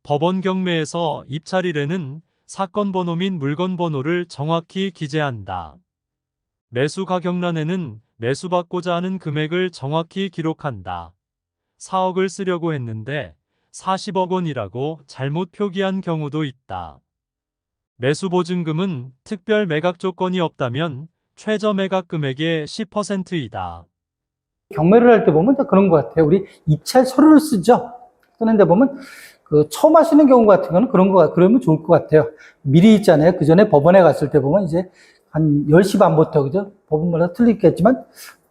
법원 경매에서 입찰일에는 사건 번호 및 물건 번호를 정확히 기재한다. 매수 가격란에는 매수받고자 하는 금액을 정확히 기록한다. 4억을 쓰려고 했는데 40억 원이라고 잘못 표기한 경우도 있다. 매수 보증금은 특별 매각 조건이 없다면 최저 매각 금액의 10%이다. 경매를 할 때 보면 다 그런 것 같아요. 우리 입찰 서류를 쓰죠. 쓰는데 보면 처음 하시는 경우 같은 거는 그러면 좋을 것 같아요. 미리 있잖아요. 그 전에 법원에 갔을 때 보면 이제 한 10시 반부터, 그죠? 법원마다 틀리겠지만,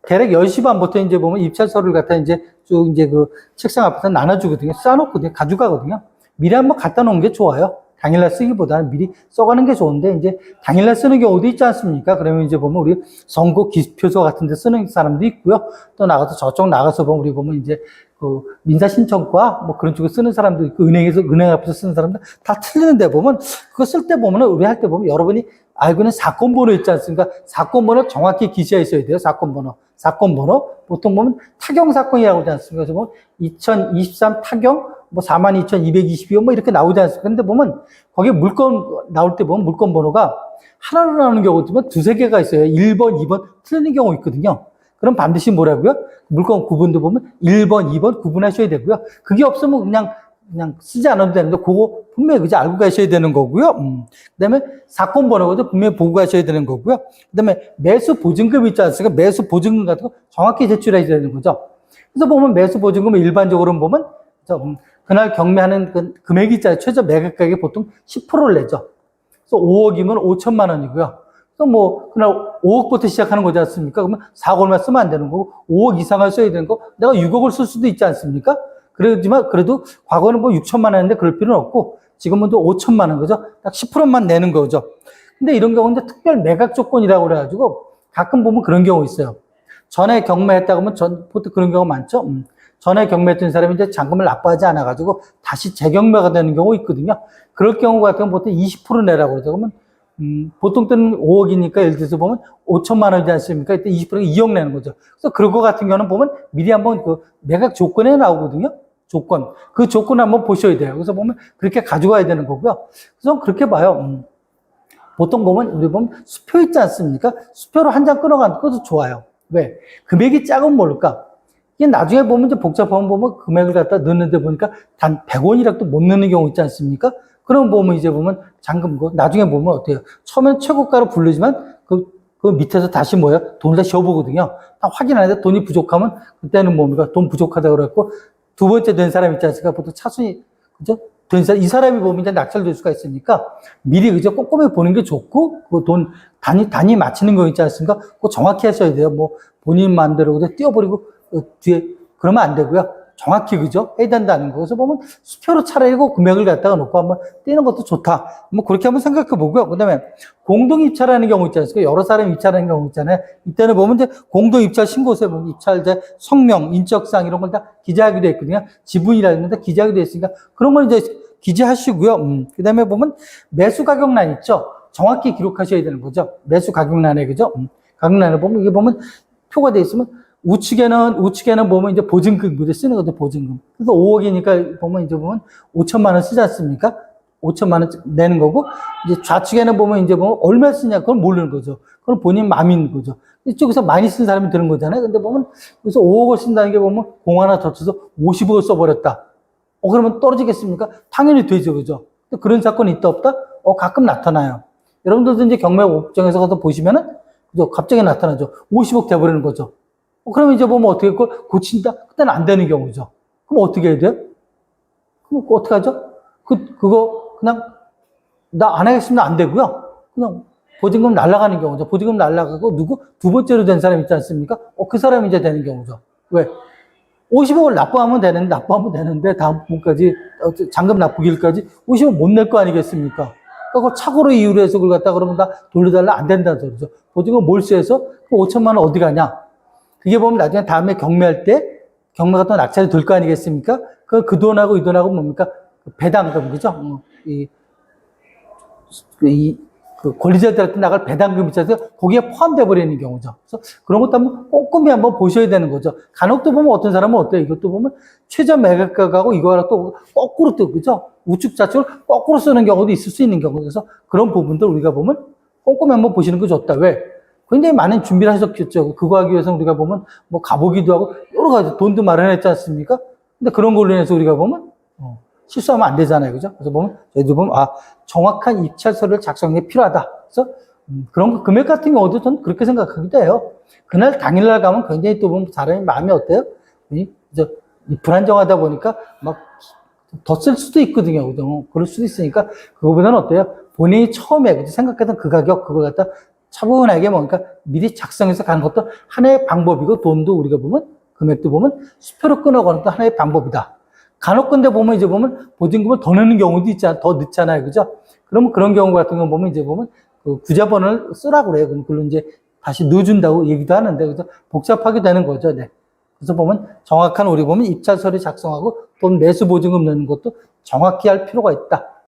대략 10시 반부터 이제 보면 입찰 서류를 갖다 이제 쭉 이제 그 책상 앞에서 나눠주거든요. 쌓아놓거든요. 가져가거든요. 미리 한번 갖다 놓은 게 좋아요. 당일날 쓰기보다는 미리 써가는 게 좋은데, 이제 당일날 쓰는 경우도 있지 않습니까? 그러면 이제 보면 우리 선고 기표소 같은 데 쓰는 사람도 있고요. 또 나가서 저쪽 나가서 보면 우리 보면 이제 그 민사신청과 뭐 그런 쪽에 쓰는 사람도 있고, 은행 앞에서 쓰는 사람들 다 틀리는데 보면, 그거 쓸 때 보면은, 우리 할 때 보면 여러분이 알고 있는 사건 번호 있지 않습니까? 사건 번호 정확히 기재해 있어야 돼요. 사건 번호. 사건 번호. 보통 보면 타경 사건이라고 하지 않습니까? 그래서 뭐 2023 타경 뭐 42,222원 뭐 이렇게 나오지 않습니까? 근데 보면 거기에 물건 나올 때 보면 물건 번호가 하나로 나오는 경우도 있지만 두세 개가 있어요. 1번, 2번 틀리는 경우 있거든요. 그럼 반드시 뭐라고요? 물건 구분도 보면 1번, 2번 구분하셔야 되고요. 그게 없으면 그냥 쓰지 않아도 되는데, 그거 분명히 그저 알고 가셔야 되는 거고요. 그 다음에 사건 번호도 분명히 보고 가셔야 되는 거고요. 그 다음에 매수 보증금 있지 않습니까? 매수 보증금 같은 거 정확히 제출해야 되는 거죠. 그래서 보면 매수 보증금은 일반적으로는 보면, 그날 경매하는 그 금액이 있잖아요. 최저 매각 가격이 보통 10%를 내죠. 그래서 5억이면 5천만 원이고요. 그래서 뭐, 그날 5억부터 시작하는 거지 않습니까? 그러면 4억 얼마 쓰면 안 되는 거고, 5억 이상을 써야 되는 거, 내가 6억을 쓸 수도 있지 않습니까? 그러지만 그래도 과거는 뭐 6천만 원인데 그럴 필요는 없고, 지금은 또 5천만 원 거죠. 딱 10%만 내는 거죠. 근데 이런 경우는 특별 매각 조건이라고 그래가지고 가끔 보면 그런 경우 있어요. 전에 경매했다고 하면 보통 그런 경우 많죠. 전에 경매했던 사람이 이제 잔금을 납부하지 않아가지고 다시 재경매가 되는 경우 있거든요. 그럴 경우 같은 경우 보통 20% 내라고 그러죠. 그러면 보통 때는 5억이니까 예를 들어서 보면 5천만 원이지 않습니까? 이때 20%가 2억 내는 거죠. 그래서 그런 거 같은 경우는 보면 미리 한번 그 매각 조건에 나오거든요. 조건. 그 조건 한번 보셔야 돼요. 그래서 보면 그렇게 가져가야 되는 거고요. 그래서 그렇게 봐요. 보통 보면 우리 보면 수표 있지 않습니까? 수표로 한 장 끊어가는 것도 좋아요. 왜? 금액이 작으면 모를까? 이게 나중에 보면 이제 복잡하면 보면 금액을 갖다 넣는데 보니까 단 100원이라도 못 넣는 경우 있지 않습니까? 그럼 보면 이제 보면 잔금, 나중에 보면 어때요? 처음엔 최고가로 부르지만 그 밑에서 다시 뭐예요? 돈을 다 쉬어보거든요. 다 확인하는데 돈이 부족하면 그때는 뭡니까? 돈 부족하다고 그랬고, 두 번째 된 사람 있지 않습니까? 보통 차순위, 그죠? 된 사람, 이 사람이 보면 이제 낙찰될 수가 있으니까 미리 그죠? 꼼꼼히 보는 게 좋고, 그 돈, 단위 맞추는 거 있지 않습니까? 그거 정확히 하셔야 돼요. 뭐, 본인 마음대로 그냥 띄워버리고, 뒤에, 그러면 안 되고요. 정확히 그죠? 해야 된다는 거. 그래서 보면 수표로 차라리 금액을 갖다가 놓고 한번 떼는 것도 좋다. 뭐 그렇게 한번 생각해 보고요. 그 다음에 공동 입찰하는 경우 있지 않습니까? 여러 사람이 입찰하는 경우 있잖아요. 이때는 보면 이제 공동 입찰 신고서에 보면 입찰자 성명, 인적사항 이런 걸 다 기재하기도 했거든요. 지분이라는 건 다 기재하기도 했으니까 그런 걸 이제 기재하시고요. 그 다음에 보면 매수 가격란 있죠? 정확히 기록하셔야 되는 거죠. 매수 가격란에, 그죠? 가격란에 보면 이게 보면 표가 돼 있으면 우측에는 보면 이제 보증금, 쓰는 것도 보증금. 그래서 5억이니까 보면 이제 보면 5천만 원 쓰지 않습니까? 5천만 원 내는 거고, 이제 좌측에는 보면 이제 보면 얼마 쓰냐, 그건 모르는 거죠. 그건 본인 마음인 거죠. 이쪽에서 많이 쓴 사람이 드는 거잖아요. 근데 보면, 그래서 5억을 쓴다는 게 보면 공 하나 더 쳐서 50억을 써버렸다. 그러면 떨어지겠습니까? 당연히 되죠. 그죠? 그런 사건이 있다, 없다? 가끔 나타나요. 여러분들도 이제 경매 업종에서 가서 보시면은, 그죠? 갑자기 나타나죠. 50억 돼버리는 거죠. 그러면 이제 보면 어떻게 그걸 고친다? 그때는 안 되는 경우죠. 그럼 어떻게 해야 돼요? 그럼 어떻게 하죠? 그거 그냥 나 안 하겠습니다. 안 되고요. 그냥 보증금 날아가는 경우죠. 보증금 날아가고 두 번째로 된 사람 있지 않습니까? 그 사람이 이제 되는 경우죠. 왜? 50억을 납부하면 되는데 다음 분까지 잔금 납부일까지 50억 못 낼 거 아니겠습니까? 그거 착오로 이유로 해서 그걸 갖다 그러면 다 돌려달라 안 된다는 소리죠. 보증금 몰수해서 그 5천만 원 어디 가냐? 그게 보면 나중에 다음에 경매할 때 경매가 또 낙찰이 될 거 아니겠습니까? 그 돈하고 이 돈하고 뭡니까? 배당금, 그죠? 그 권리자들한테 나갈 배당금 있잖아요. 거기에 포함돼 버리는 경우죠. 그래서 그런 것도 한번 꼼꼼히 한번 보셔야 되는 거죠. 간혹 또 보면 어떤 사람은 어때요? 이것도 보면 최저 매각가하고 이거랑 또 거꾸로 또 그죠? 우측 좌측을 거꾸로 쓰는 경우도 있을 수 있는 경우. 그래서 그런 부분들 우리가 보면 꼼꼼히 한번 보시는 게 좋다. 왜? 굉장히 많은 준비를 하셨겠죠. 그거 하기 위해서 우리가 보면 뭐 가보기도 하고 여러 가지 돈도 마련했지 않습니까? 근데 그런 걸로 인해서 우리가 보면 실수하면 안 되잖아요. 그죠? 그래서 보면 저희도 보면 정확한 입찰서를 작성이 필요하다. 그래서 그런 거, 금액 같은 경우도 저는 그렇게 생각하기도 해요. 그날 당일날 가면 굉장히 또 보면 사람이 마음이 어때요? 불안정하다 보니까 막 더 쓸 수도 있거든요. 그죠? 그럴 수도 있으니까 그거보다는 어때요? 본인이 처음에 생각했던 그 가격 그걸 갖다 차분하게 뭔가 미리 작성해서 가는 것도 하나의 방법이고 돈도 우리가 보면 금액도 보면 수표로 끊어가는 것도 하나의 방법이다. 간혹 근데 보면 이제 보면 보증금을 더 넣는 경우도 있잖아. 더 넣잖아요. 그죠? 그러면 그런 경우 같은 거 보면 이제 보면 그 구자번호를 쓰라고 그래요. 그걸로 이제 다시 넣어준다고 얘기도 하는데, 그죠? 복잡하게 되는 거죠. 네. 그래서 보면 정확한 우리 보면 입찰서를 작성하고 돈 매수 보증금 넣는 것도 정확히 할 필요가 있다.